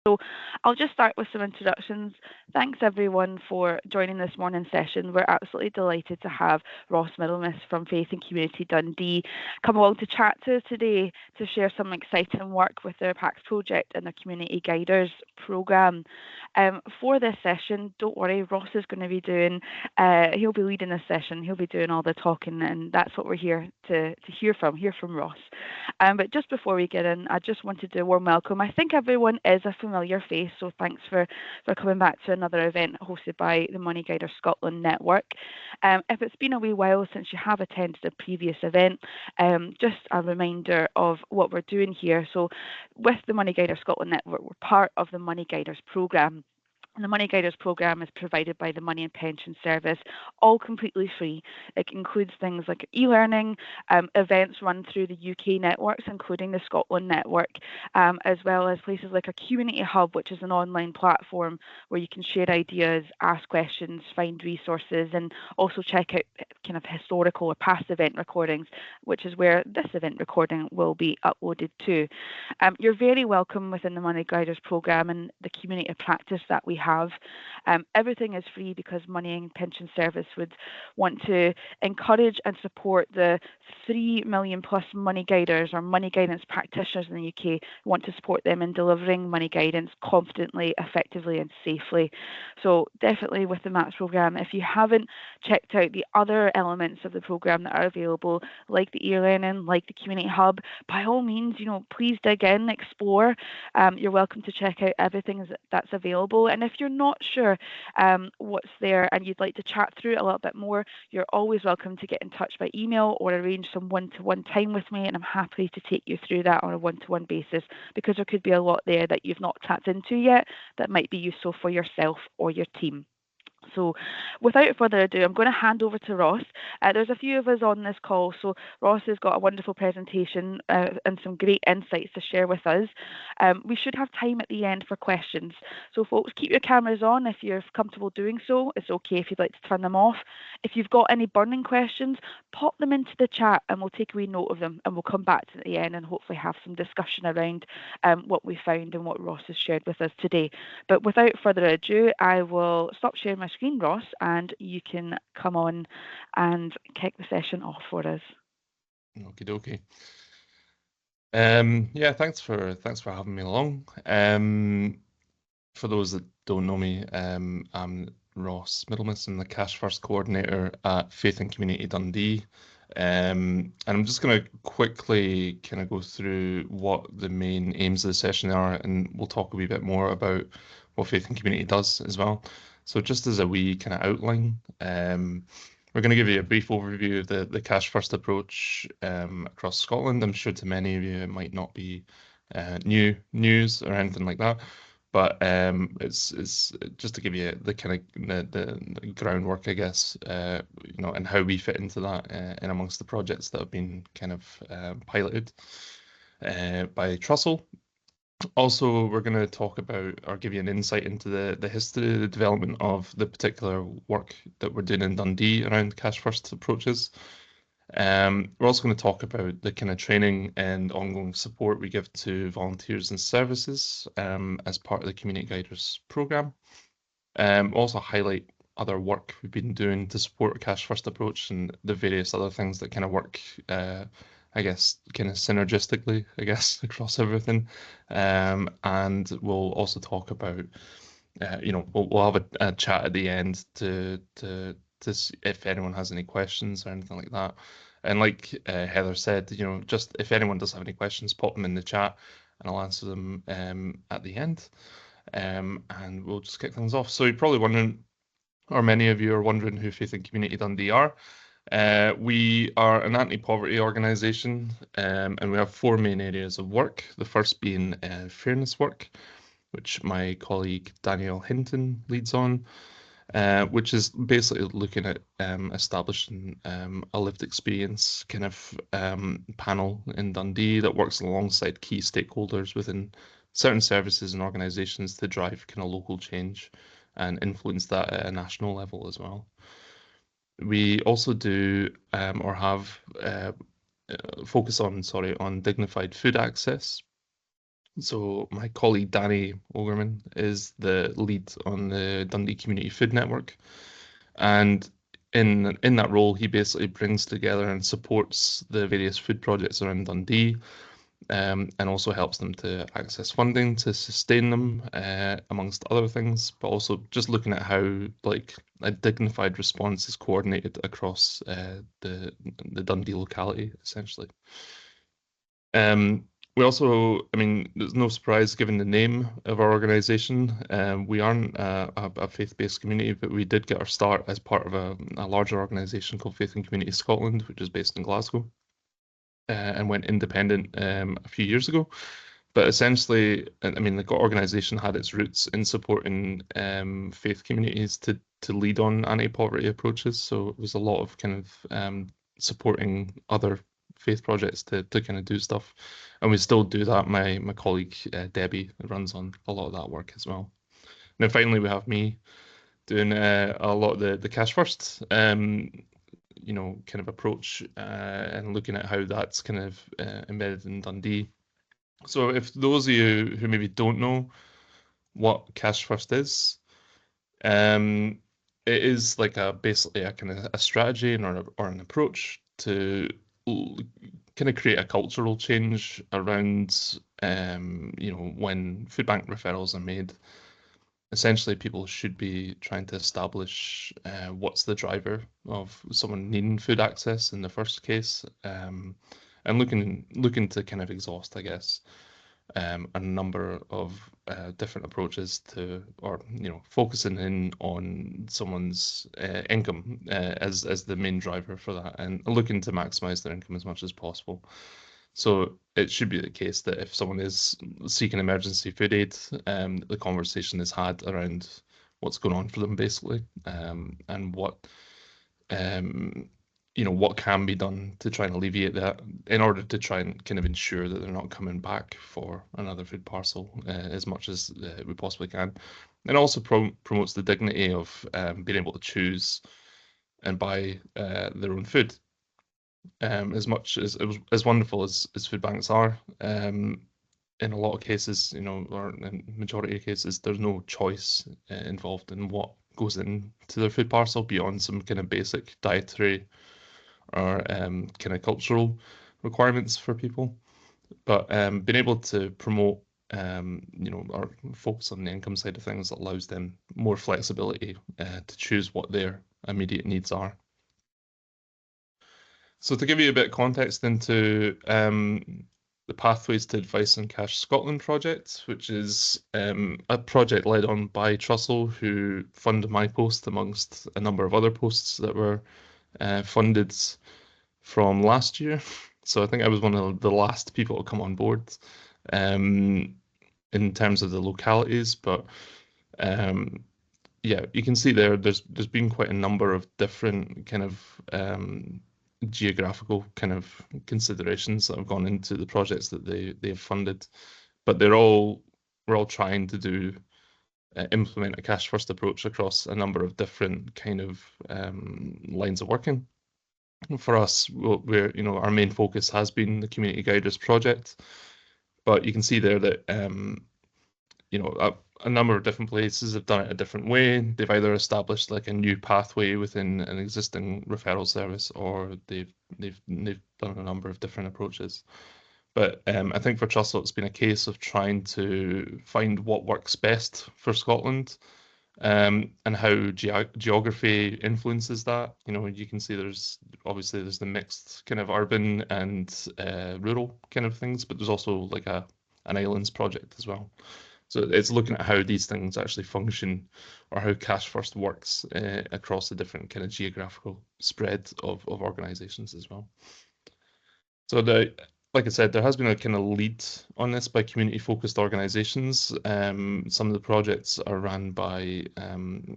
So I'll just start with some introductions. Thanks everyone for joining this morning session. We're absolutely delighted to have Ross Middlemiss from Faith and Community Dundee come along to chat to us today to share some exciting work with their PACS project and their Community Guiders programme. For this session, don't worry, Ross is going to be he'll be leading this session, he'll be doing all the talking, and that's what we're here to hear from Ross. But just before we get in, I just wanted to do a warm welcome. I think everyone is a familiar face, so thanks for coming back to another event hosted by the Money Guiders Scotland Network. If it's been a wee while since you have attended a previous event, just a reminder of what we're doing here. So with the Money Guiders Scotland Network, we're part of the Money Guiders programme. And the Money Guiders programme is provided by the Money and Pension Service, all completely free. It includes things like e-learning, events run through the UK networks, including the Scotland network, as well as places like a community hub, which is an online platform where you can share ideas, ask questions, find resources, and also check out kind of historical or past event recordings, which is where this event recording will be uploaded to. You're very welcome within the Money Guiders programme and the community of practice that we have. Everything is free because Money and Pension Service would want to encourage and support the 3 million plus money guiders or money guidance practitioners in the UK, want to support them in delivering money guidance confidently, effectively and safely. So definitely with the MAPS programme, if you haven't checked out the other elements of the programme that are available, like the e-learning, like the community hub, by all means, please dig in, explore. You're welcome to check out everything that's available. And if you're not sure what's there and you'd like to chat through it a little bit more, you're always welcome to get in touch by email or arrange some one-to-one time with me, and I'm happy to take you through that on a one-to-one basis, because there could be a lot there that you've not tapped into yet that might be useful for yourself or your team. So without further ado, I'm going to hand over to Ross. There's a few of us on this call, so Ross has got a wonderful presentation and some great insights to share with us. We should have time at the end for questions. So folks, keep your cameras on if you're comfortable doing so. It's okay if you'd like to turn them off. If you've got any burning questions, pop them into the chat and we'll take a wee note of them, and we'll come back to the end and hopefully have some discussion around what we found and what Ross has shared with us today. But without further ado, I will stop sharing my screen, Ross, and you can come on and kick the session off for us. Okie dokie. Yeah, thanks for having me along. For those that don't know me, I'm Ross Middlemiss. I'm the Cash First Coordinator at Faith and Community Dundee. And I'm just going to quickly kind of go through what the main aims of the session are, and we'll talk a wee bit more about what Faith and Community does as well. So just as a wee kind of outline, we're going to give you a brief overview of the Cash First approach across Scotland. I'm sure to many of you it might not be new news or anything like that, but it's just to give you the kind of the groundwork, I guess, and how we fit into that in amongst the projects that have been kind of piloted by Trussell. Also, we're going to talk about or give you an insight into the history, the development of the particular work that we're doing in Dundee around cash first approaches. We're also going to talk about the kind of training and ongoing support we give to volunteers and services as part of the Community Guiders programme. Also highlight other work we've been doing to support a cash first approach and the various other things that kind of work I guess, kind of synergistically, I guess, across everything. And we'll also talk about, we'll have a chat at the end to see if anyone has any questions or anything like that. And like Heather said, just if anyone does have any questions, pop them in the chat and I'll answer them at the end. And we'll just kick things off. So you're probably wondering, or many of you are wondering, who Faith and Community Dundee are. We are an anti-poverty organisation, and we have 4 main areas of work. The first being fairness work, which my colleague Danielle Hinton leads on, which is basically looking at establishing a lived experience kind of panel in Dundee that works alongside key stakeholders within certain services and organisations to drive kind of local change and influence that at a national level as well. We also do or have focus on dignified food access, So my colleague Danny Ogerman is the lead on the Dundee Community Food Network, and in that role, he basically brings together and supports the various food projects around Dundee, and also helps them to access funding to sustain them, amongst other things. But also just looking at how like a dignified response is coordinated across the Dundee locality, essentially. Um, we also, I mean, there's no surprise given the name of our organisation. We aren't a faith-based community, but we did get our start as part of a larger organisation called Faith and Community Scotland, which is based in Glasgow, and went independent a few years ago. But essentially, I mean, the organisation had its roots in supporting faith communities to lead on anti-poverty approaches. So it was a lot of kind of supporting other faith projects to kind of do stuff, and we still do that. My colleague Debbie runs on a lot of that work as well. Now, finally, we have me doing a lot of the cash first, kind of approach, and looking at how that's kind of embedded in Dundee. So if those of you who maybe don't know what Cash First is, um, it is like basically a kind of a strategy or an approach to kind of create a cultural change around, when food bank referrals are made. Essentially, people should be trying to establish what's the driver of someone needing food access in the first case, and looking to kind of exhaust, I guess, a number of different approaches to, or focusing in on someone's income as the main driver for that, and looking to maximize their income as much as possible. So it should be the case that if someone is seeking emergency food aid, the conversation is had around what's going on for them, basically, and um, what can be done to try and alleviate that in order to try and kind of ensure that they're not coming back for another food parcel as much as we possibly can. And also promotes the dignity of being able to choose and buy their own food. As much as wonderful as food banks are, in a lot of cases, or in majority of cases, there's no choice involved in what goes into their food parcel beyond some kind of basic dietary or kind of cultural requirements for people. But being able to promote, or focus on the income side of things allows them more flexibility to choose what their immediate needs are. So to give you a bit of context into the Pathways to Advice on Cash Scotland project, which is a project led on by Trussell, who funded my post amongst a number of other posts that were funded from last year. So I think I was one of the last people to come on board in terms of the localities, but yeah, you can see there's been quite a number of different kind of geographical kind of considerations that have gone into the projects that they've funded, but we're all trying to do implement a cash first approach across a number of different kind of lines of working. For us, our main focus has been the community guiders project, but you can see there that a number of different places have done it a different way. They've either established like a new pathway within an existing referral service, or they've done a number of different approaches. But I think for Trussell, it's been a case of trying to find what works best for Scotland, and how geography influences that. You can see there's the mixed kind of urban and rural kind of things, but there's also like an islands project as well. So it's looking at how these things actually function, or how Cash First works across the different kind of geographical spread of organizations as well. So like I said, there has been a kind of lead on this by community-focused organisations. Some of the projects are run by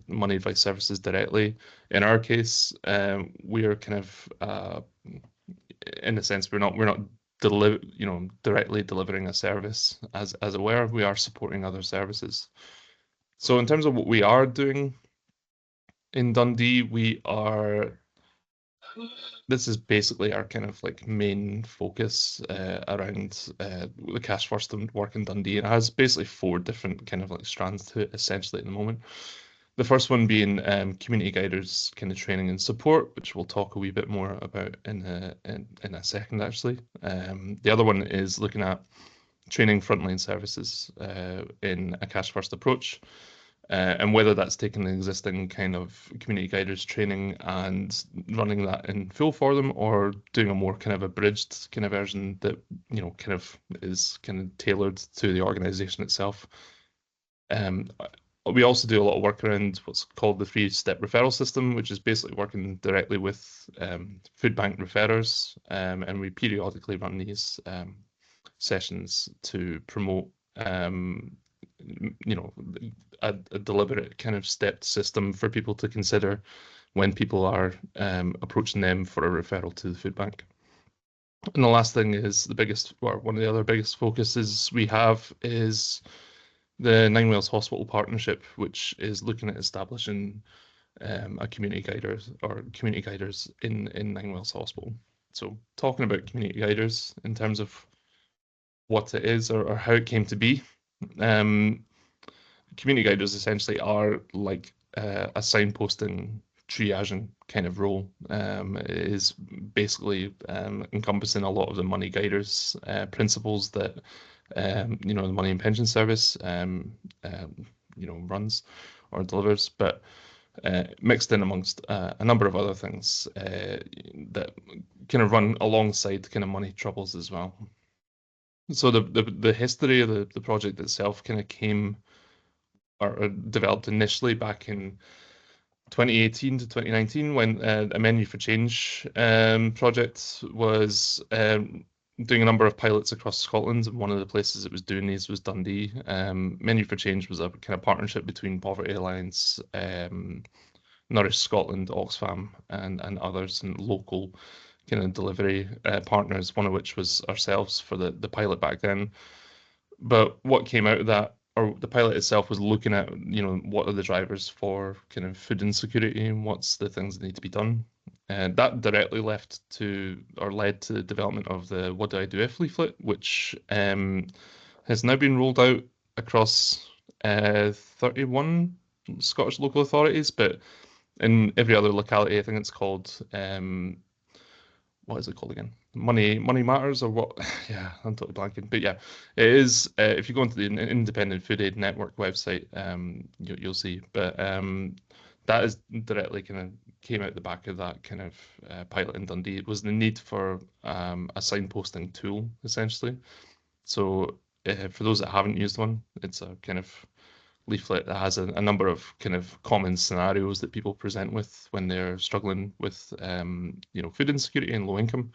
Money Advice Services directly. In our case, we are kind of, in a sense, we're not directly delivering a service as it were. We are supporting other services. So in terms of what we are doing in Dundee, we are This is basically our kind of like main focus around the Cash First and work in Dundee. And it has basically four different kind of like strands to it essentially at the moment. The first one being community guiders kind of training and support, which we'll talk a wee bit more about in a second actually. The other one is looking at training frontline services in a cash first approach. And whether that's taking the existing kind of community guiders training and running that in full for them, or doing a more kind of abridged kind of version that, you know, kind of is kind of tailored to the organization itself. Um, we also do a lot of work around what's called the three-step referral system, which is basically working directly with food bank referrers, and we periodically run these sessions to promote you know, a deliberate kind of stepped system for people to consider when people are approaching them for a referral to the food bank. And the last thing is the biggest, or one of the other biggest focuses we have is the Nine Wales Hospital Partnership, which is looking at establishing a community guiders or community guiders in Nine Wales Hospital. So talking about community guiders in terms of what it is or how it came to be. Community guiders essentially are like a signposting, triaging kind of role. It is basically encompassing a lot of the money guiders principles that you know, the Money and Pension Service you know, runs or delivers, but mixed in amongst a number of other things that kind of run alongside kind of money troubles as well. So the history of the project itself kind of came or developed initially back in 2018 to 2019 when a Menu for Change project was doing a number of pilots across Scotland. And one of the places it was doing these was Dundee. Menu for Change was a kind of partnership between Poverty Alliance, Nourish Scotland, Oxfam, and others, and local kind of delivery partners, one of which was ourselves for the pilot back then. But what came out of that, or the pilot itself, was looking at, you know, what are the drivers for kind of food insecurity and what's the things that need to be done. And that directly left to or led to the development of the What Do I Do If leaflet, which has now been rolled out across 31 Scottish local authorities, but in every other locality, I think it's called what is it called again? Money Matters or what? Yeah, I'm totally blanking. But yeah, it is. If you go into the Independent Food Aid Network website, you'll see. But that is directly kind of came out the back of that kind of pilot in Dundee. It was the need for a signposting tool, essentially. So for those that haven't used one, it's a kind of leaflet that has a number of kind of common scenarios that people present with when they're struggling with you know, food insecurity and low income,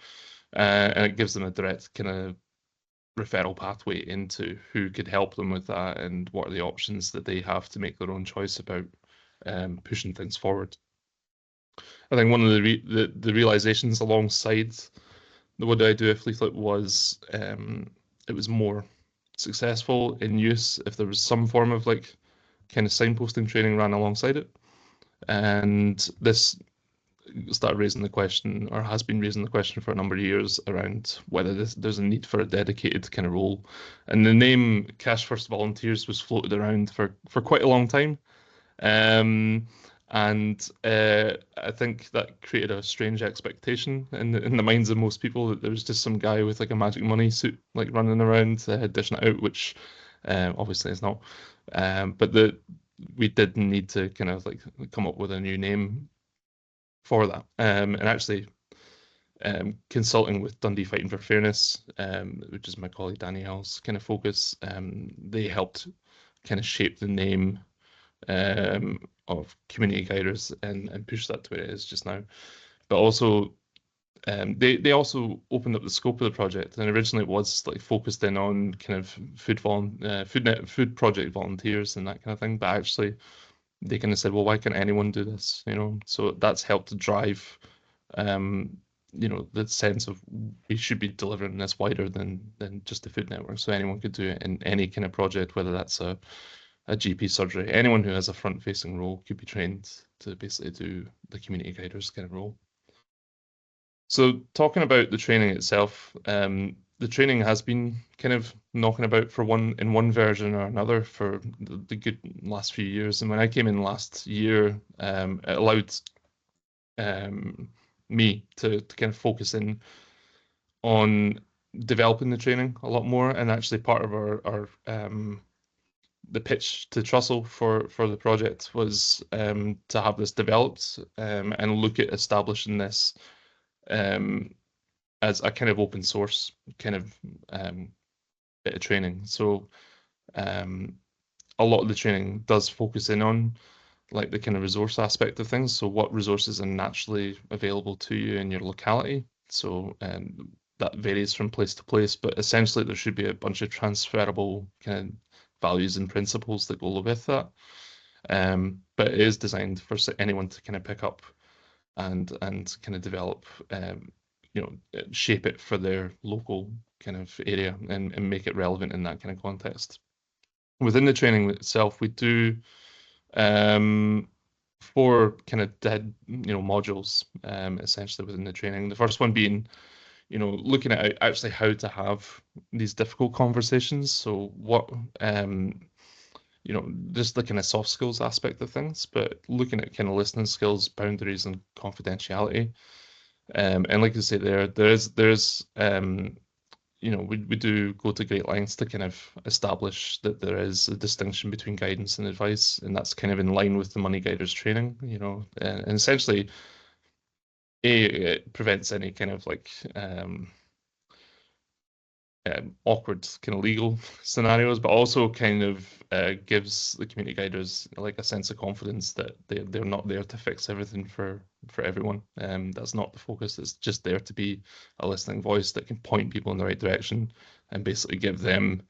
and it gives them a direct kind of referral pathway into who could help them with that and what are the options that they have to make their own choice about pushing things forward. I think one of the realizations alongside the What Do I Do If leaflet was it was more successful in use if there was some form of like kind of signposting training ran alongside it. And this started raising the question, or has been raising the question for a number of years, around whether there's a need for a dedicated kind of role. And the name Cash First Volunteers was floated around for quite a long time. And I think that created a strange expectation in the minds of most people that there was just some guy with like a magic money suit like running around dishing it out, which obviously is not. But we did need to kind of like come up with a new name for that. And actually, consulting with Dundee Fighting for Fairness, which is my colleague Danielle's kind of focus, they helped kind of shape the name of community guiders and push that to where it is just now. But also, they also opened up the scope of the project, and originally it was like focused in on kind of food project volunteers and that kind of thing. But actually, they kind of said, well, why can't anyone do this? You know, so that's helped to drive, you know, the sense of we should be delivering this wider than just the food network, so anyone could do it in any kind of project, whether that's a GP surgery. Anyone who has a front-facing role could be trained to basically do the community guiders kind of role. So talking about the training itself, the training has been kind of knocking about for one version or another for the good last few years. And when I came in last year, it allowed um, me to kind of focus in on developing the training a lot more. And actually, part of our the pitch to Trussell for the project was to have this developed and look at establishing this um, as a kind of open source kind of bit of training. So um, a lot of the training does focus in on like the kind of resource aspect of things. So what resources are naturally available to you in your locality. So that varies from place to place, but essentially there should be a bunch of transferable kind of values and principles that go with that. But it is designed for anyone to kind of pick up and kind of develop, shape it for their local kind of area and make it relevant in that kind of context. Within the training itself, we do um, four kind of modules essentially within the training. The first one being, looking at actually how to have these difficult conversations. So what just the kind of soft skills aspect of things, but looking at kind of listening skills, boundaries, and confidentiality. And like I say, we do go to great lengths to kind of establish that there is a distinction between guidance and advice, and that's kind of in line with the money guiders training, and essentially, it prevents any kind of like awkward kind of legal scenarios, but also kind of gives the community guiders like a sense of confidence that they're not there to fix everything for everyone. That's not the focus. It's just there to be a listening voice that can point people in the right direction and basically give them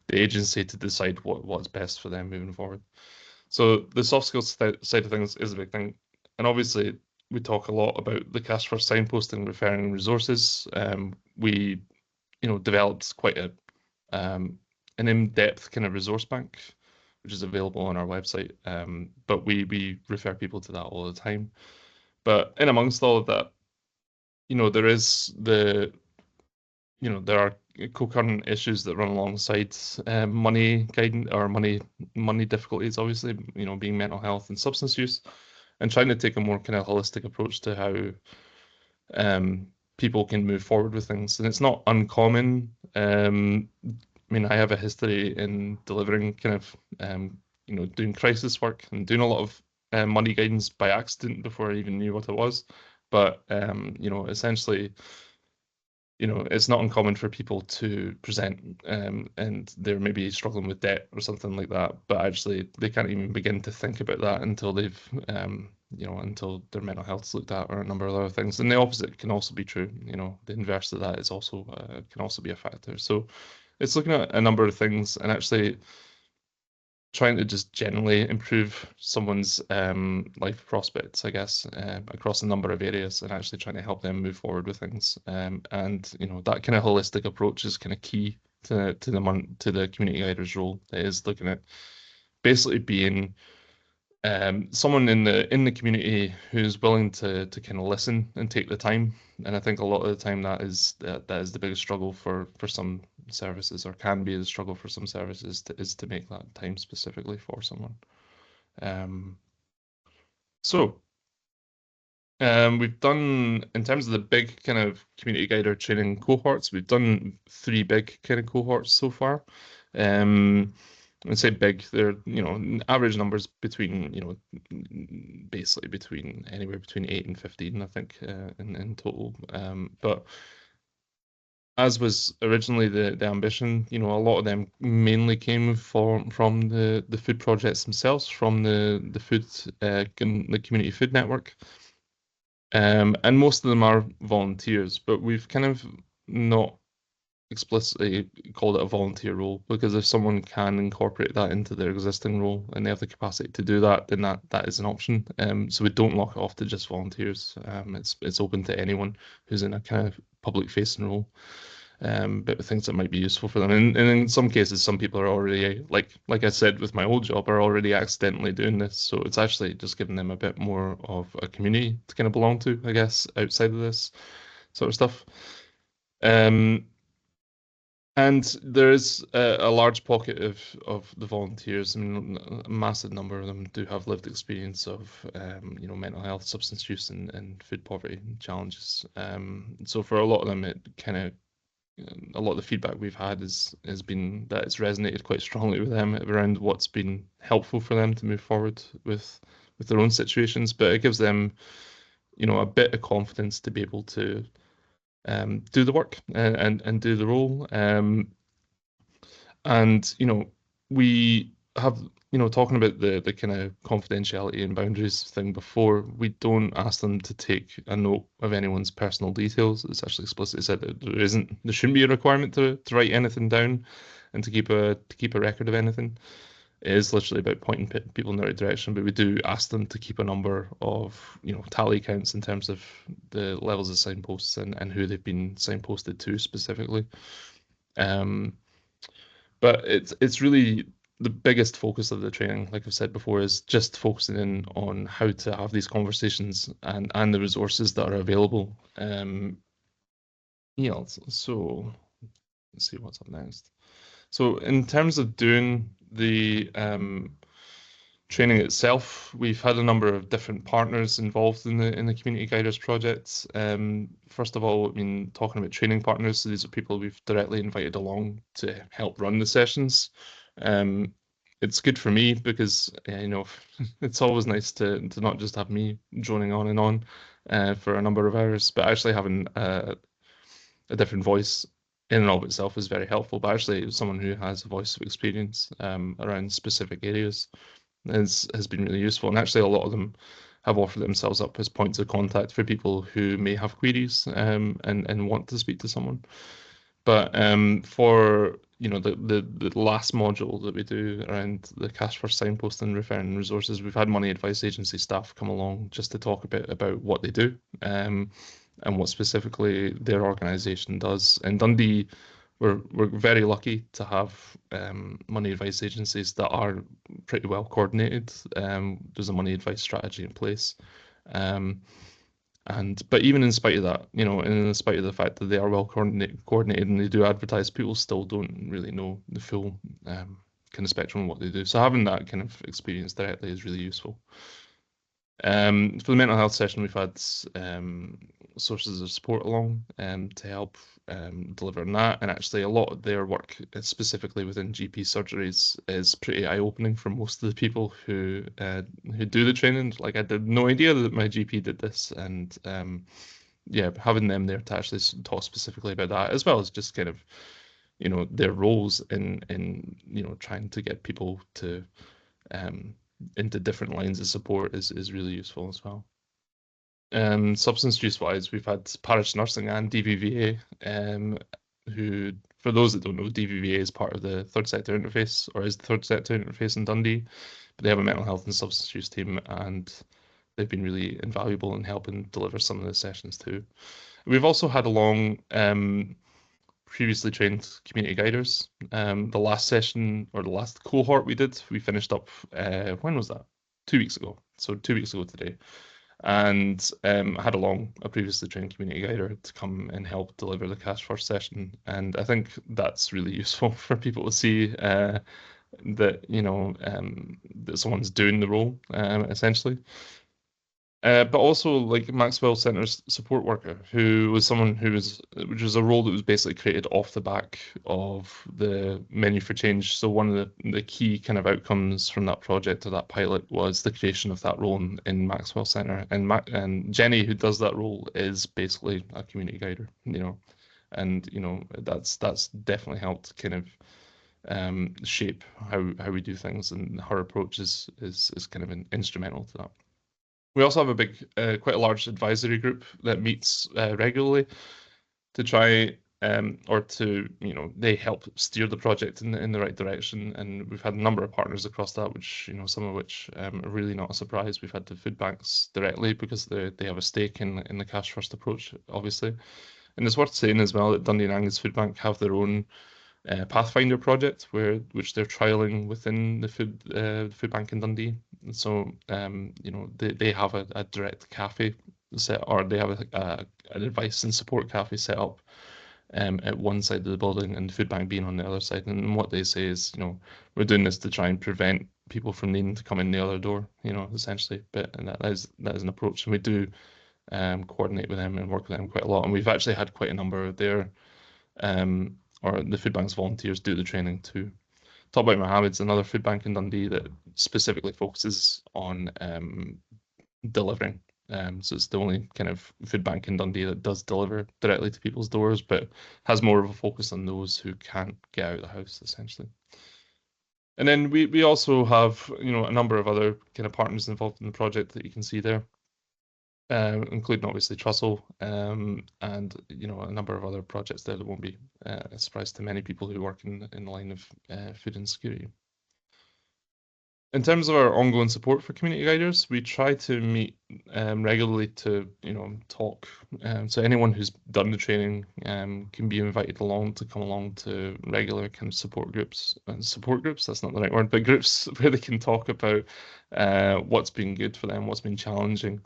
the agency to decide what's best for them moving forward. So the soft skills side of things is a big thing, and obviously we talk a lot about the cash for signposting, referring resources. We developed quite an in-depth kind of resource bank, which is available on our website. But we refer people to that all the time. But in amongst all of that, there is there are concurrent issues that run alongside money guidance or money difficulties, obviously, being mental health and substance use, and trying to take a more kind of holistic approach to how um, people can move forward with things. And it's not uncommon. I mean, I have a history in delivering kind of, doing crisis work and doing a lot of money guidance by accident before I even knew what it was. But, essentially, it's not uncommon for people to present and they're maybe struggling with debt or something like that, but actually they can't even begin to think about that until they've, until their mental health's looked at or a number of other things. And the opposite can also be true. The inverse of that is also can also be a factor. So it's looking at a number of things and actually trying to just generally improve someone's life prospects, I guess, across a number of areas, and actually trying to help them move forward with things. And that kind of holistic approach is kind of key to the community guiders role. It is looking at basically being someone in the community who's willing to kind of listen and take the time. And I think a lot of the time that is the biggest struggle for some services, or can be the struggle for some services, is to make that time specifically for someone. Um, so we've done, in terms of the big kind of community guider training cohorts, we've done three big kind of cohorts so far. I'd say big, they're, average numbers between, basically between anywhere between 8 and 15, I think, in total. But as was originally the ambition, a lot of them mainly came from the food projects themselves, from the food, the community food network. And most of them are volunteers, but we've kind of not explicitly called it a volunteer role, because if someone can incorporate that into their existing role and they have the capacity to do that, then that is an option. So we don't lock it off to just volunteers. It's open to anyone who's in a kind of public facing role. But with things that might be useful for them. And in some cases, some people are already, like I said with my old job, are already accidentally doing this. So it's actually just giving them a bit more of a community to kind of belong to, I guess, outside of this. sort of stuff. And there is a large pocket of the volunteers. I mean, a massive number of them do have lived experience of mental health, substance use, and food poverty challenges. So for a lot of them, it kind of a lot of the feedback we've had has been that it's resonated quite strongly with them around what's been helpful for them to move forward with their own situations. But it gives them, a bit of confidence to be able to do the work and do the role. And we have, talking about the kind of confidentiality and boundaries thing before, we don't ask them to take a note of anyone's personal details. It's actually explicitly said that there shouldn't be a requirement to write anything down and to keep a record of anything. It is literally about pointing people in the right direction, but we do ask them to keep a number of, tally counts in terms of the levels of signposts and who they've been signposted to specifically. But it's really the biggest focus of the training, like I've said before, is just focusing in on how to have these conversations and the resources that are available. So let's see what's up next. So in terms of doing the training itself, we've had a number of different partners involved in the Community Guiders project. First of all, I mean, talking about training partners, so these are people we've directly invited along to help run the sessions. It's good for me because it's always nice to not just have me droning on and on for a number of hours, but actually having a different voice in and of itself is very helpful. But actually, someone who has a voice of experience around specific areas has been really useful. And actually, a lot of them have offered themselves up as points of contact for people who may have queries and want to speak to someone. But for the last module that we do around the cash for signpost and referring resources, we've had money advice agency staff come along just to talk a bit about what they do and what specifically their organisation does. In Dundee, we're very lucky to have money advice agencies that are pretty well coordinated. There's a money advice strategy in place. But even in spite of that, and in spite of the fact that they are well coordinated and they do advertise, people still don't really know the full kind of spectrum of what they do. So having that kind of experience directly is really useful. For the mental health session, we've had sources of support along to help deliver on that. And actually, a lot of their work, specifically within GP surgeries, is pretty eye-opening for most of the people who do the training. Like, I had no idea that my GP did this, and having them there to actually talk specifically about that, as well as just kind of their roles in trying to get people to into different lines of support is really useful as well. Substance use wise, we've had parish nursing and DVVA, who, for those that don't know, DVVA is part of the third sector interface, or is the third sector interface in Dundee, but they have a mental health and substance use team, and they've been really invaluable in helping deliver some of the sessions too. We've also had along previously trained community guiders. The last session, or the last cohort we did, we finished up, when was that? 2 weeks ago. So 2 weeks ago today. And I had along a previously trained community guider to come and help deliver the cash first session. And I think that's really useful for people to see that, that someone's doing the role, essentially. But also like Maxwell Centre's support worker, who was someone which was a role that was basically created off the back of the Menu for Change. So one of the key kind of outcomes from that project or that pilot was the creation of that role in Maxwell Centre. And Jenny, who does that role, is basically a community guider, and that's definitely helped kind of shape how we do things, and her approach is kind of instrumental to that. We also have a big, quite a large advisory group that meets regularly to try or to, they help steer the project in the right direction. And we've had a number of partners across that, which, some of which are really not a surprise. We've had the food banks directly because they have a stake in the cash first approach, obviously. And it's worth saying as well that Dundee and Angus Food Bank have their own Pathfinder project, which they're trialing within the food bank in Dundee. And so they have a direct cafe set, or they have an advice and support cafe set up at one side of the building and the food bank being on the other side. And what they say is, we're doing this to try and prevent people from needing to come in the other door, essentially. But and that is an approach, and we do coordinate with them and work with them quite a lot. And we've actually had quite a number of their or the food bank's volunteers do the training too. Talk About Mohammed's another food bank in Dundee that specifically focuses on delivering. So it's the only kind of food bank in Dundee that does deliver directly to people's doors, but has more of a focus on those who can't get out of the house, essentially. And then we also have, a number of other kind of partners involved in the project that you can see there, including obviously Trussell, and a number of other projects there that won't be a surprise to many people who work in the line of food insecurity. In terms of our ongoing support for community guiders, we try to meet regularly to, talk. So anyone who's done the training can be invited along to come along to regular kind of support groups. Support groups, that's not the right word, but groups where they can talk about what's been good for them, what's been challenging.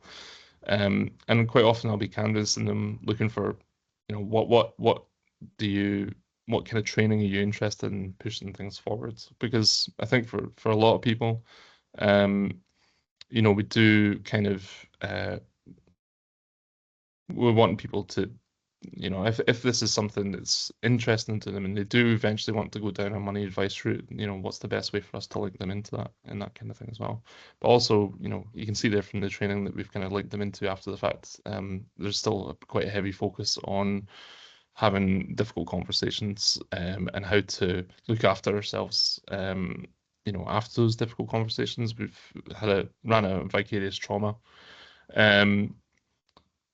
And quite often I'll be canvassing them, looking for, what do you what kind of training are you interested in pushing things forward? Because I think for a lot of people, we do kind of we want people to, if this is something that's interesting to them and they do eventually want to go down a money advice route, what's the best way for us to link them into that and that kind of thing as well. But also, you can see there from the training that we've kind of linked them into after the fact, there's still quite a heavy focus on having difficult conversations and how to look after ourselves. After those difficult conversations, we've ran a vicarious trauma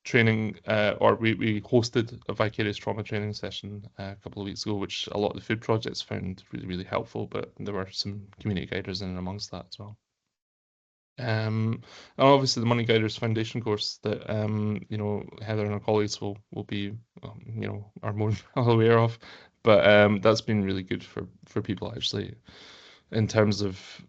training, or we hosted a vicarious trauma training session a couple of weeks ago, which a lot of the food projects found really, really helpful, but there were some community guiders in and amongst that as well. And obviously the Money Guiders Foundation course that Heather and her colleagues will be are more well aware of, but that's been really good for people actually in terms of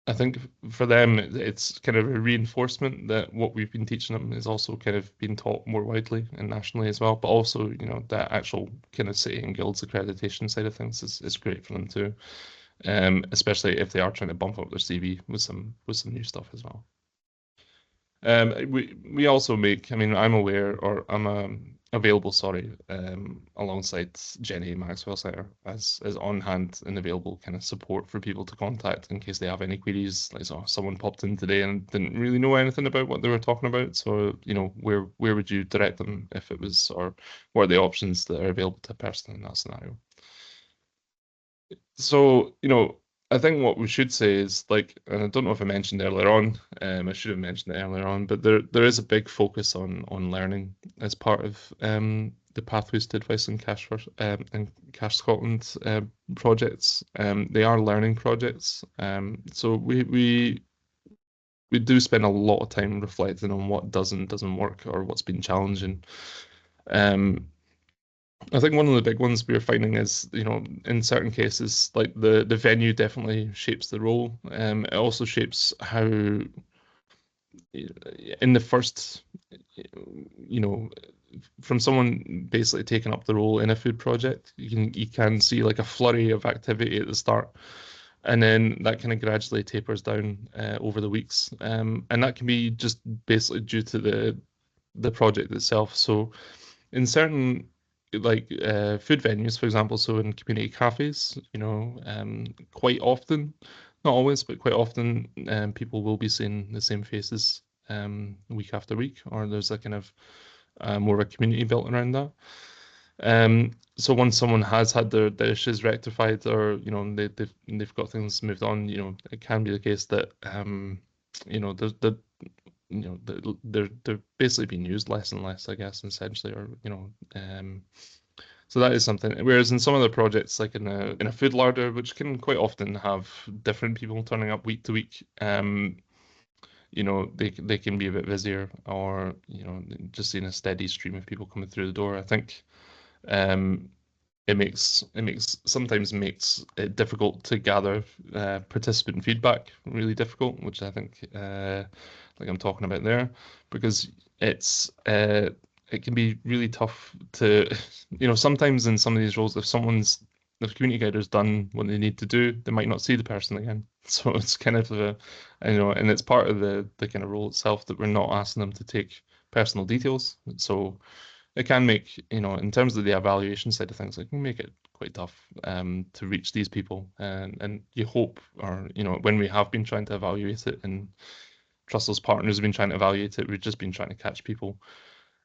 I think for them it's kind of a reinforcement that what we've been teaching them is also kind of being taught more widely and nationally as well, but also that actual kind of city and guilds accreditation side of things is great for them too. Especially if they are trying to bump up their CV with some new stuff as well. We also make, I'm aware, or I'm available, sorry, alongside Jenny Maxwell Centre as on hand and available kind of support for people to contact in case they have any queries. Like, so someone popped in today and didn't really know anything about what they were talking about. So, where would you direct them if it was, or what are the options that are available to a person in that scenario? So, I think what we should say is like, and I don't know if I mentioned earlier on, I should have mentioned it earlier on, but there is a big focus on learning as part of the Pathways to Advice in Cash Scotland projects. They are learning projects. So we do spend a lot of time reflecting on what doesn't work or what's been challenging. I think one of the big ones we're finding is, in certain cases, like the venue definitely shapes the role. It also shapes how, in the first, from someone basically taking up the role in a food project, you can see like a flurry of activity at the start, and then that kind of gradually tapers down over the weeks, and that can be just basically due to the project itself. So in certain like food venues, for example, so in community cafes, quite often, not always, but quite often, people will be seeing the same faces week after week, or there's a kind of more of a community built around that. So once someone has had their issues rectified, or they've got things moved on, it can be the case that there's they're basically being used less and less, I guess, essentially, or so that is something. Whereas in some of the projects, like in a food larder, which can quite often have different people turning up week to week, they can be a bit busier, or just seeing a steady stream of people coming through the door. I think sometimes makes it difficult to gather participant feedback, really difficult, which I think like I'm talking about there, because it can be really tough to sometimes in some of these roles, if community guider's done what they need to do, they might not see the person again. So it's kind of and it's part of the kind of role itself that we're not asking them to take personal details. So it can make, in terms of the evaluation side of things, it can make it quite tough to reach these people. And you hope, or, when we have been trying to evaluate it, and Trussell's partners have been trying to evaluate it, we've just been trying to catch people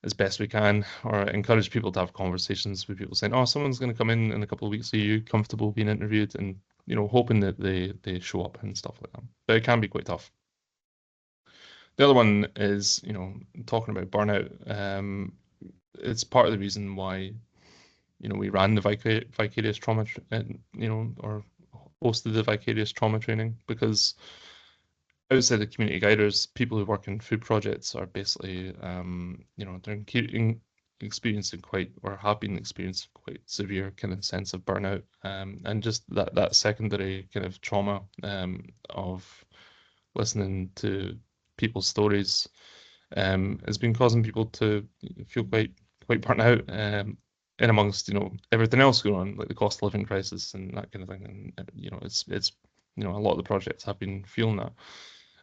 as best we can, or encourage people to have conversations with people saying, oh, someone's going to come in a couple of weeks. Are you comfortable being interviewed? And, hoping that they show up and stuff like that. But it can be quite tough. The other one is, talking about burnout. It's part of the reason why we ran the vicarious trauma, or hosted the vicarious trauma training, because outside the community guiders, people who work in food projects are basically, they're experiencing quite, or have been experiencing quite severe kind of sense of burnout, and just that secondary kind of trauma of listening to people's stories has been causing people to feel quite burnt out, in amongst everything else going on, like the cost of living crisis and that kind of thing. And it's a lot of the projects have been feeling that.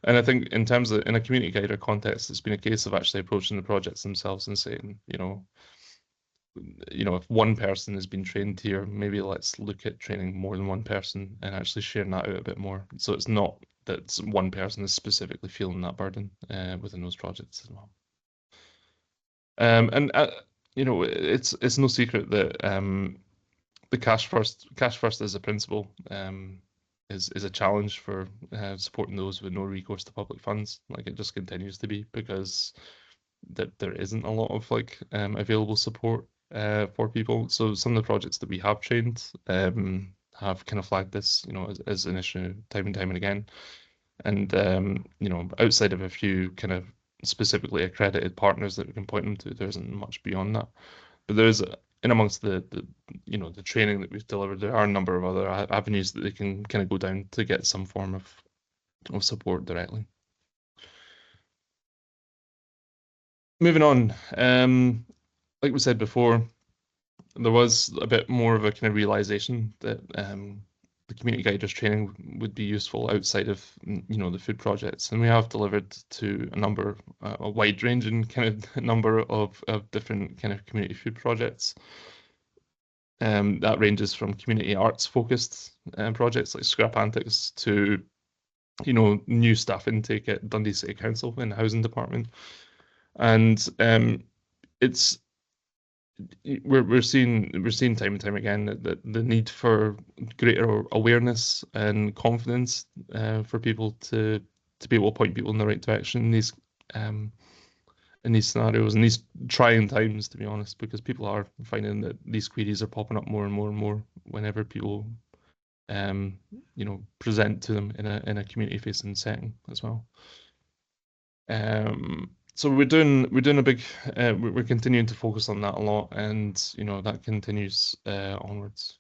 And I think in terms of in a community guider context, it's been a case of actually approaching the projects themselves and saying, if one person has been trained here, maybe let's look at training more than one person and actually sharing that out a bit more. So it's not that one person is specifically feeling that burden within those projects as well. And it's no secret that the cash first as a principle is a challenge for supporting those with no recourse to public funds. Like, it just continues to be, because that there isn't a lot of available support for people. So some of the projects that we have trained have kind of flagged this, as an issue time and time and again. And outside of a few kind of specifically accredited partners that we can point them to, there isn't much beyond that. But there is, in amongst the training that we've delivered, there are a number of other avenues that they can kind of go down to get some form of support directly. Moving on, like we said before, there was a bit more of a kind of realization that the community guiders training would be useful outside of the food projects, and we have delivered to a wide ranging kind of number of different kind of community food projects. That ranges from community arts focused projects like Scrap Antics to new staff intake at Dundee City Council in the housing department, and it's we're seeing time and time again that the need for greater awareness and confidence for people to be able to point people in the right direction in these scenarios, in these trying times, to be honest, because people are finding that these queries are popping up more and more and more whenever people present to them in a community facing setting as well. So we're doing a big we're continuing to focus on that a lot, and that continues onwards.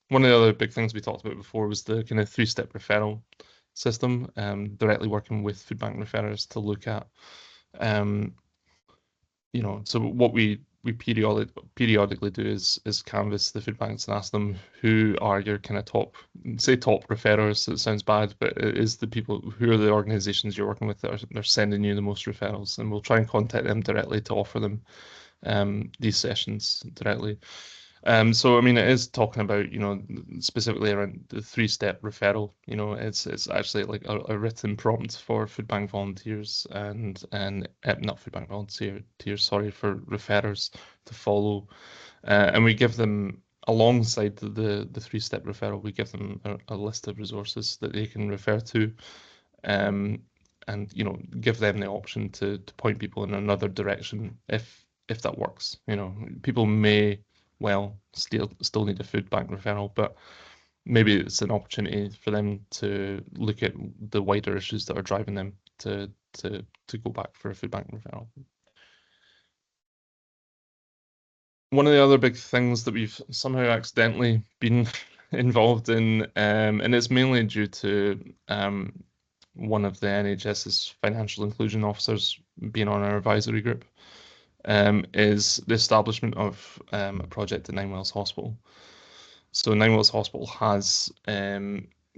One of the other big things we talked about before was the kind of 3-step referral system, directly working with food bank referrers to look at so what we periodically do is canvass the food banks and ask them who are your kind of top referrers. It sounds bad, but it is the people who are the organizations you're working with that are sending you the most referrals, and we'll try and contact them directly to offer them these sessions directly. So I mean, it is talking about, specifically around the 3-step referral. It's actually like a written prompt for food bank volunteers and not food bank volunteers, sorry, for referrers to follow. And we give them, alongside the 3-step referral, we give them a list of resources that they can refer to, and give them the option to point people in another direction if that works. People may still need a food bank referral, but maybe it's an opportunity for them to look at the wider issues that are driving them to go back for a food bank referral. One of the other big things that we've somehow accidentally been involved in, and it's mainly due to one of the NHS's financial inclusion officers being on our advisory group, is the establishment of a project at Ninewells Hospital. So Ninewells Hospital has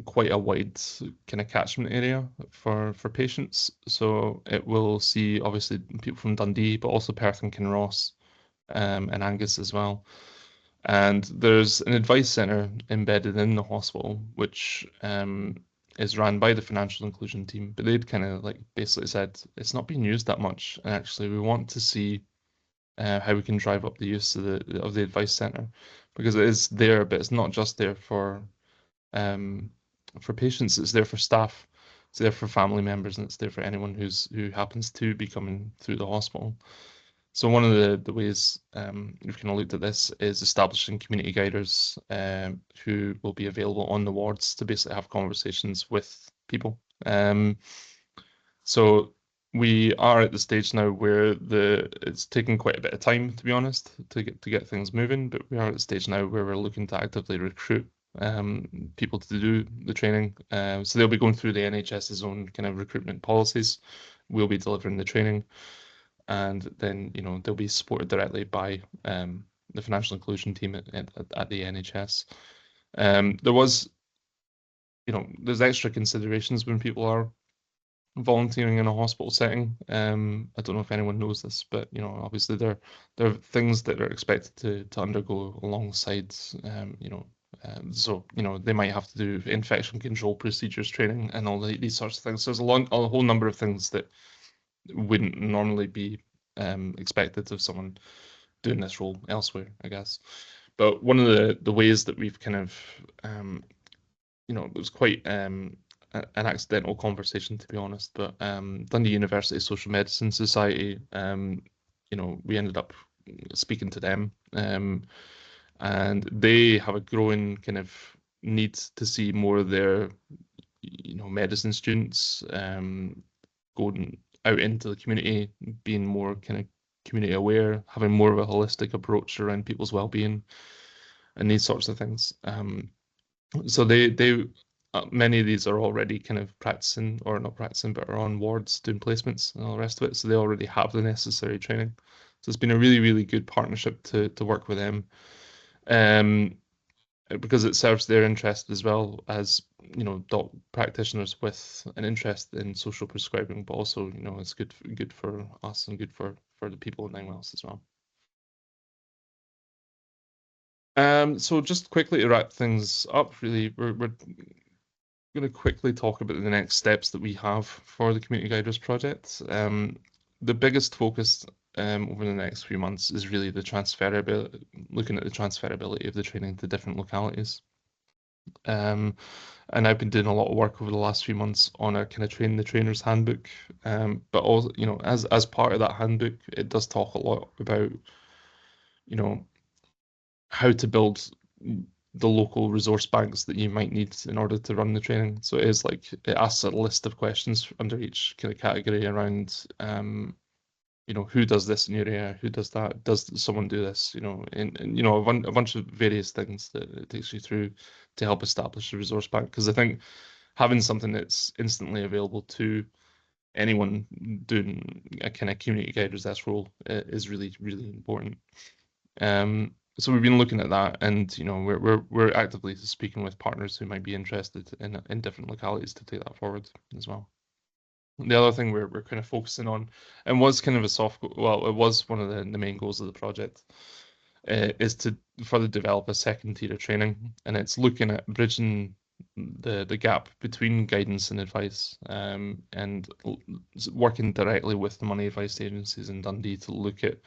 quite a wide kind of catchment area for patients. So it will see obviously people from Dundee, but also Perth and Kinross, and Angus as well. And there's an advice centre embedded in the hospital, which is run by the financial inclusion team. But they'd kind of like basically said it's not being used that much, and actually we want to see how we can drive up the use of the advice centre, because it is there, but it's not just there for patients. It's there for staff. It's there for family members, and it's there for anyone who happens to be coming through the hospital. So one of the ways we've kind of looked at this is establishing community guiders who will be available on the wards to basically have conversations with people. So we are at the stage now where it's taken quite a bit of time, to be honest, to get things moving. But we are at the stage now where we're looking to actively recruit people to do the training. So they'll be going through the NHS's own kind of recruitment policies. We'll be delivering the training, and then they'll be supported directly by the financial inclusion team at the NHS. There's extra considerations when people are volunteering in a hospital setting. I don't know if anyone knows this, but obviously there are things that are expected to undergo alongside. So they might have to do infection control procedures training and all these sorts of things. So there's a whole number of things that wouldn't normally be expected of someone doing this role elsewhere, I guess. But one of the ways that we've kind of, it was quite an accidental conversation, to be honest, but Dundee University Social Medicine Society, we ended up speaking to them, and they have a growing kind of need to see more of their, medicine students going out into the community, being more kind of community aware, having more of a holistic approach around people's well-being and these sorts of things. So they many of these are already kind of practicing, or not practicing, but are on wards doing placements and all the rest of it. So they already have the necessary training. So it's been a really, really good partnership to work with them. Because it serves their interest as well as doc practitioners with an interest in social prescribing, but also it's good for us and good for the people in Ninewells as well. So just quickly to wrap things up, really, we're going to quickly talk about the next steps that we have for the Community Guiders project. The biggest focus over the next few months is really looking at the transferability of the training to different localities. And I've been doing a lot of work over the last few months on a kind of train the trainers handbook. But also, as part of that handbook, it does talk a lot about, how to build the local resource banks that you might need in order to run the training. So it asks a list of questions under each kind of category around, who does this in your area, who does that, does someone do this, and a bunch of various things that it takes you through to help establish a resource bank. Because I think having something that's instantly available to anyone doing a kind of community guiders desk role is really, really important. So we've been looking at that, and we're actively speaking with partners who might be interested in different localities to take that forward as well. The other thing we're kind of focusing on, and was kind of it was one of the main goals of the project, is to further develop a second tier of training, and it's looking at bridging the gap between guidance and advice, and working directly with the money advice agencies in Dundee to look at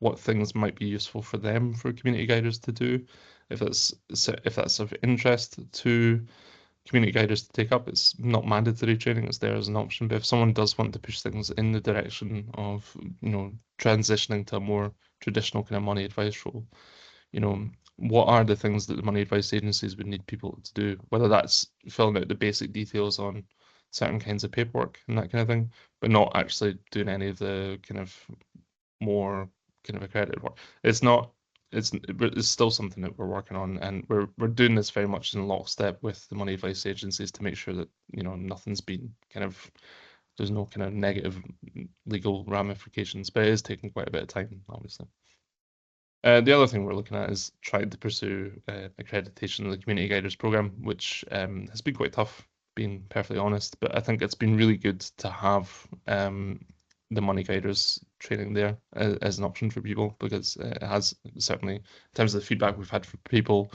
what things might be useful for them, for community guiders to do, if that's of interest to community guiders to take up. It's not mandatory training, it's there as an option, but if someone does want to push things in the direction of transitioning to a more traditional kind of money advice role, what are the things that the money advice agencies would need people to do, whether that's filling out the basic details on certain kinds of paperwork and that kind of thing, but not actually doing any of the kind of more kind of accredited work. It's not it's still something that we're working on, and we're doing this very much in lockstep with the money advice agencies to make sure that nothing's been kind of there's no kind of negative legal ramifications, but it is taking quite a bit of time, obviously. The other thing we're looking at is trying to pursue accreditation of the Community Guiders program, which has been quite tough, being perfectly honest. But I think it's been really good to have the Money Guiders training there as an option for people, because it has certainly, in terms of the feedback we've had from people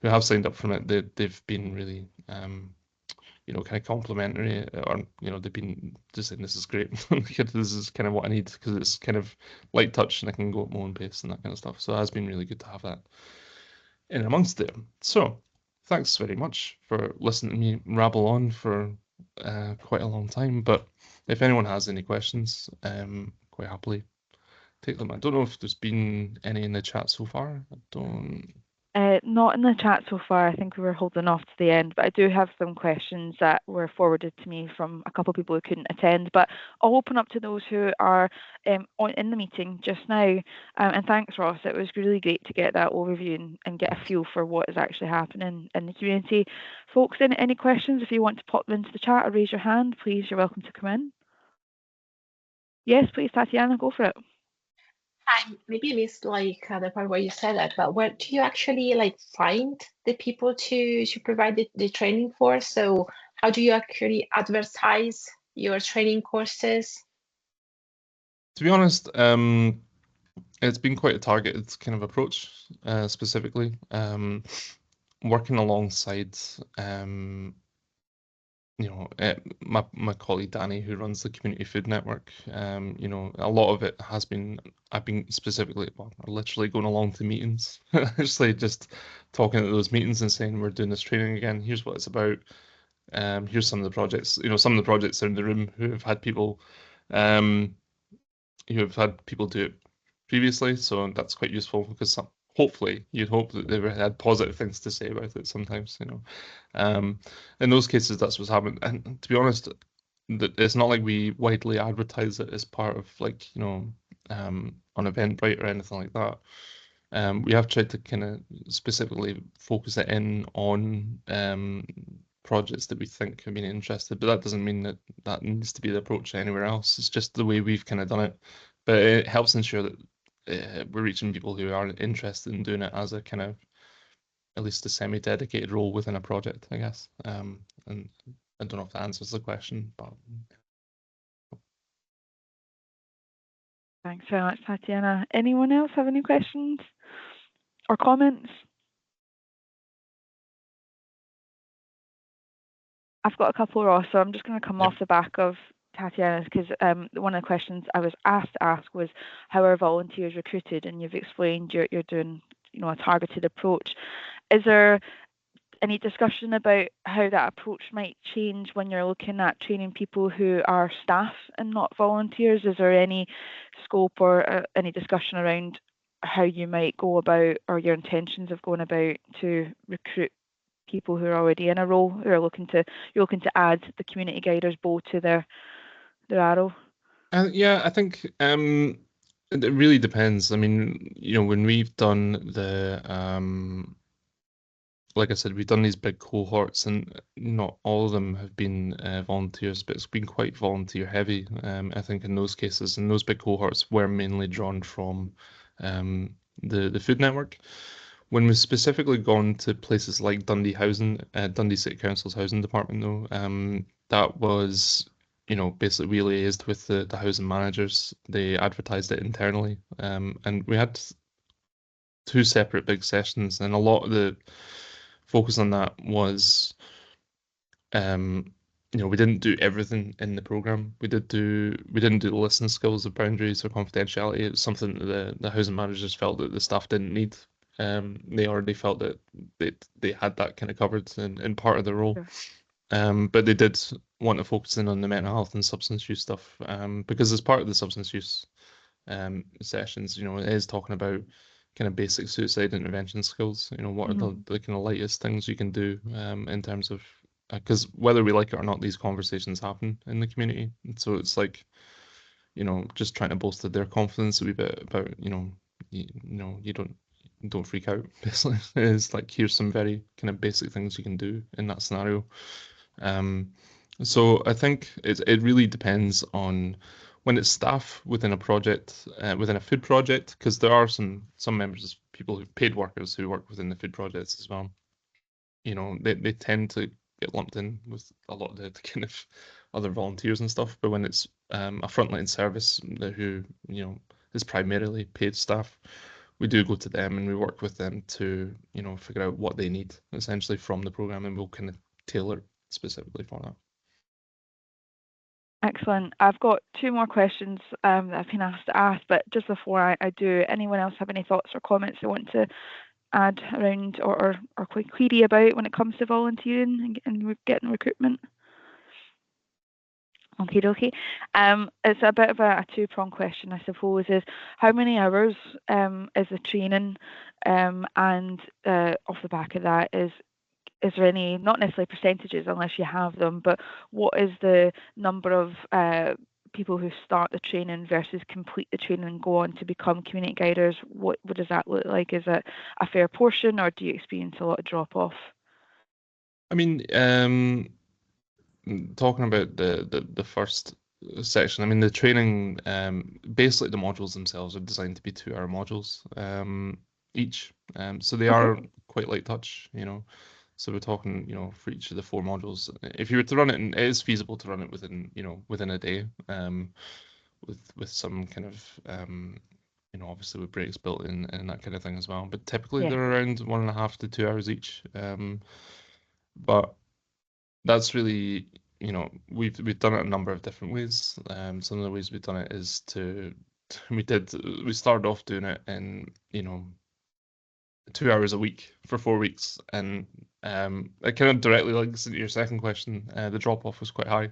who have signed up from it, they've been really kind of complimentary, or they've been just saying this is great. This is kind of what I need, because it's kind of light touch and I can go at my own pace and that kind of stuff. So it has been really good to have that in amongst there. So thanks very much for listening to me rabble on for quite a long time. But if anyone has any questions, quite happily take them. I don't know if there's been any in the chat so far. I don't. Not in the chat so far. I think we were holding off to the end, but I do have some questions that were forwarded to me from a couple of people who couldn't attend. But I'll open up to those who are in the meeting just now. And thanks, Ross. It was really great to get that overview and get a feel for what is actually happening in the community. Folks, any questions? If you want to pop them into the chat or raise your hand, please, you're welcome to come in. Yes, please, Tatiana, go for it. I maybe missed the part where you said that, but where do you actually find the people to provide the training for? So how do you actually advertise your training courses? To be honest, it's been quite a targeted kind of approach, specifically. Working alongside my colleague Danny, who runs the Community Food Network. A lot of it has been I've been specifically, literally going along to meetings, actually just talking at those meetings and saying we're doing this training again. Here's what it's about. Here's some of the projects. Some of the projects are in the room who have had people, do it previously, so that's quite useful, because hopefully you'd hope that they had positive things to say about it sometimes. In those cases, that's what's happened. And to be honest, it's not like we widely advertise it as part of on Eventbrite or anything like that. We have tried to kind of specifically focus it in on projects that we think have been interested, but that doesn't mean that that needs to be the approach anywhere else. It's just the way we've kind of done it. But it helps ensure that we're reaching people who are interested in doing it as a kind of at least a semi-dedicated role within a project, I guess. And I don't know if that answers the question, but Thanks very much, Tatiana. Anyone else have any questions or comments? I've got a couple, Ross, so I'm just going to come off the back of Tatiana's, because one of the questions I was asked to ask was, how are volunteers recruited? And you've explained you're doing a targeted approach. Is there any discussion about how that approach might change when you're looking at training people who are staff and not volunteers? Is there any scope or any discussion around how you might go about, or your intentions of going about, to recruit people who are already in a role, who are looking to add the community guiders bow to their arrow? Yeah, I think it really depends. I mean, when we've done like I said, we've done these big cohorts, and not all of them have been volunteers, but it's been quite volunteer heavy. I think in those cases, and those big cohorts were mainly drawn from the food network. When we've specifically gone to places like Dundee City Council's housing department, though, that was, basically we liaised with the housing managers. They advertised it internally, and we had two separate big sessions, and a lot of the focus on that was, we didn't do everything in the program. We didn't do the listening skills of boundaries or confidentiality. It was something that the housing managers felt that the staff didn't need. They already felt that they had that kind of covered in part of the role. Sure. But they did want to focus in on the mental health and substance use stuff, because as part of the substance use sessions, it is talking about kind of basic suicide intervention skills. What are the kind of lightest things you can do in terms of, because whether we like it or not, these conversations happen in the community. And so it's like, just trying to bolster their confidence a wee bit about, you don't, don't freak out. Basically, it's like, here's some very kind of basic things you can do in that scenario. So I think it really depends on when it's staff within a project, within a food project, because there are some members, people who paid workers who work within the food projects as well. They tend to get lumped in with a lot of the kind of other volunteers and stuff. But when it's a frontline service who is primarily paid staff, we do go to them and we work with them to figure out what they need essentially from the program, and we'll kind of tailor specifically for that. Excellent. I've got two more questions that I've been asked to ask, but just before I do, anyone else have any thoughts or comments they want to add around or query about when it comes to volunteering and getting recruitment? Okay. It's a bit of a two-pronged question, I suppose, is how many hours is the training, and off the back of that is there any, not necessarily percentages unless you have them, but what is the number of people who start the training versus complete the training and go on to become community guiders? What does that look like? Is it a fair portion, or do you experience a lot of drop off? I mean, talking about the first section, I mean, the training, basically the modules themselves are designed to be 2-hour modules each. So they are quite light touch, So we're talking, for each of the 4 modules, if you were to run it, and it is feasible to run it within a day, with some kind of obviously with breaks built in and that kind of thing as well. But typically they're around 1.5 to 2 hours each. But that's really, we've done it a number of different ways. Some of the ways we've done it is we started off doing it in 2 hours a week for 4 weeks, and it kind of directly links into your second question. The drop off was quite high.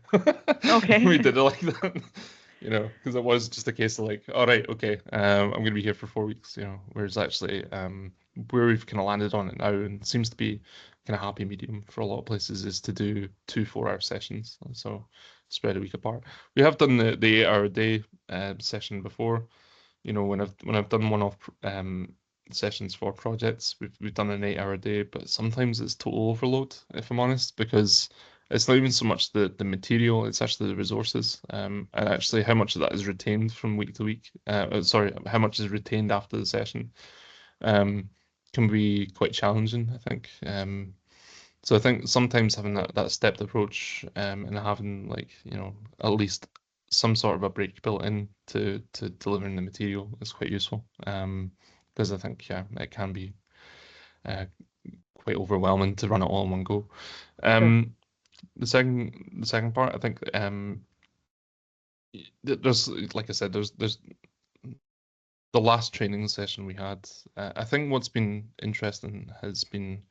Okay. We did it like that, because it was just a case of like, all right, okay, I'm going to be here for 4 weeks, whereas actually where we've kind of landed on it now, and it seems to be kind of happy medium for a lot of places, is to do 2 4-hour sessions, so spread a week apart. We have done the 8-hour day session before. When I've done one-off sessions for projects, we've done an 8-hour day, but sometimes it's total overload, if I'm honest, because it's not even so much the material, it's actually the resources, and actually how much of that is retained from week to week. Sorry, how much is retained after the session can be quite challenging, I think. So I think sometimes having that stepped approach, and having at least some sort of a break built in to delivering the material is quite useful. Because I think it can be quite overwhelming to run it all in one go. Sure. The second part, I think there's, like I said, there's the last training session we had. I think what's been interesting has been,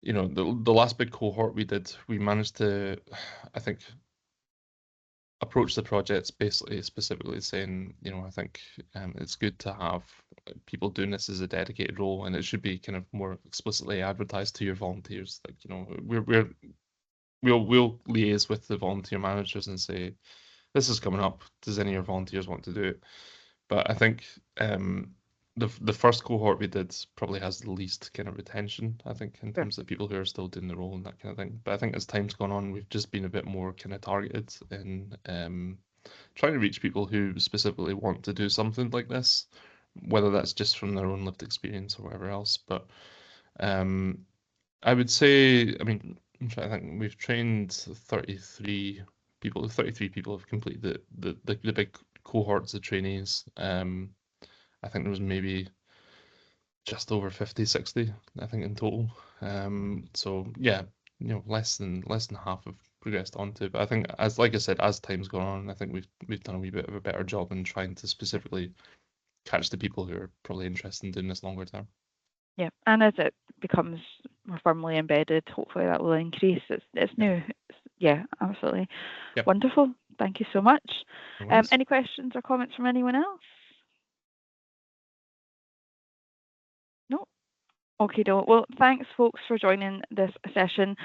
the last big cohort we did. We managed to, I think, approach the projects basically specifically saying, I think it's good to have people doing this as a dedicated role, and it should be kind of more explicitly advertised to your volunteers. Like, we'll liaise with the volunteer managers and say, this is coming up. Does any of your volunteers want to do it? But I think the first cohort we did probably has the least kind of retention, I think, in terms of people who are still doing the role and that kind of thing. But I think as time's gone on, we've just been a bit more kind of targeted in trying to reach people who specifically want to do something like this, whether that's just from their own lived experience or whatever else. But I would say, I mean, I'm trying to think, we've trained 33 people. 33 people have completed the big cohorts of trainees. I think there was maybe just over 50, 60, I think, in total. So yeah, less than half have progressed onto. But I think, like I said, as time's gone on, I think we've done a wee bit of a better job in trying to specifically catch the people who are probably interested in doing this longer term. Yeah, and as it becomes more firmly embedded, hopefully that will increase. It's new. Yeah, absolutely. Yep. Wonderful. Thank you so much. No worries. Any questions or comments from anyone else? No. Okay, well, thanks folks for joining this session.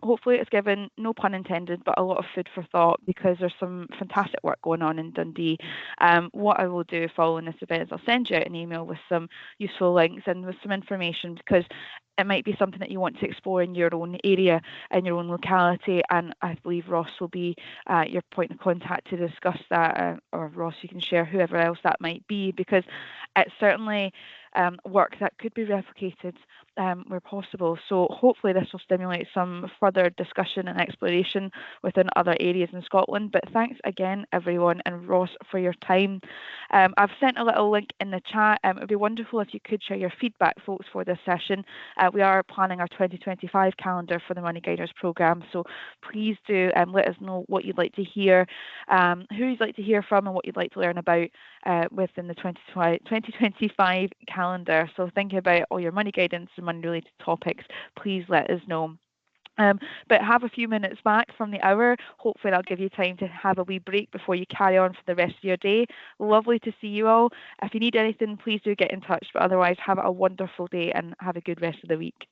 Hopefully it's given, no pun intended, but a lot of food for thought, because there's some fantastic work going on in Dundee. What I will do following this event is I'll send you out an email with some useful links and with some information, because it might be something that you want to explore in your own area, in your own locality, and I believe Ross will be your point of contact to discuss that, or Ross, you can share whoever else that might be, because it's certainly work that could be replicated where possible. So hopefully this will stimulate some further discussion and exploration within other areas in Scotland. But thanks again, everyone, and Ross, for your time. I've sent a little link in the chat. It would be wonderful if you could share your feedback, folks, for this session. We are planning our 2025 calendar for the Money Guiders programme, so please do let us know what you'd like to hear, who you'd like to hear from, and what you'd like to learn about within the 2025 calendar. So thinking about all your money guidance and money related topics, please let us know. But have a few minutes back from the hour. Hopefully that'll give you time to have a wee break before you carry on for the rest of your day. Lovely to see you all. If you need anything, please do get in touch. But otherwise, have a wonderful day and have a good rest of the week.